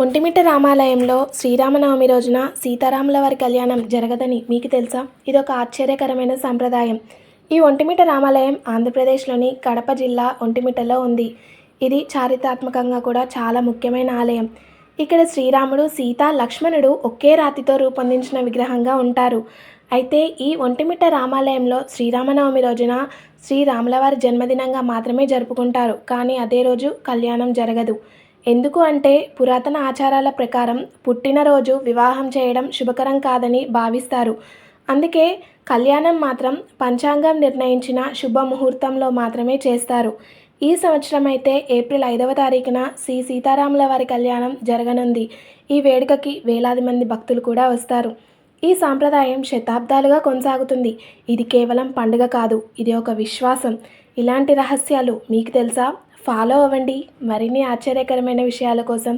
ఒంటిమిట్ట రామాలయంలో శ్రీరామనవమి రోజున సీతారాముల వారి కళ్యాణం జరగదని మీకు తెలుసా? ఇదొక ఆశ్చర్యకరమైన సంప్రదాయం. ఈ ఒంటిమిట్ట రామాలయం ఆంధ్రప్రదేశ్లోని కడప జిల్లా ఒంటిమిట్టలో ఉంది. ఇది చారిత్రాత్మకంగా కూడా చాలా ముఖ్యమైన ఆలయం. ఇక్కడ శ్రీరాముడు, సీత, లక్ష్మణుడు ఒకే రాతితో రూపొందించిన విగ్రహంగా ఉంటారు. అయితే ఈ ఒంటిమిట్ట రామాలయంలో శ్రీరామనవమి రోజున శ్రీరాముల వారి జన్మదినంగా మాత్రమే జరుపుకుంటారు. కానీ అదే రోజు కళ్యాణం జరగదు. ఎందుకు అంటే పురాతన ఆచారాల ప్రకారం పుట్టినరోజు వివాహం చేయడం శుభకరం కాదని భావిస్తారు. అందుకే కళ్యాణం మాత్రం పంచాంగం నిర్ణయించిన శుభముహూర్తంలో మాత్రమే చేస్తారు. ఈ సంవత్సరం అయితే ఏప్రిల్ 5వ తారీఖున శ్రీ సీతారాముల వారి కళ్యాణం జరగనుంది. ఈ వేడుకకి వేలాది మంది భక్తులు కూడా వస్తారు. ఈ సాంప్రదాయం శతాబ్దాలుగా కొనసాగుతుంది. ఇది కేవలం పండుగ కాదు, ఇది ఒక విశ్వాసం. ఇలాంటి రహస్యాలు మీకు తెలుసా? ఫాలో అవ్వండి మరిన్ని ఆశ్చర్యకరమైన విషయాల కోసం.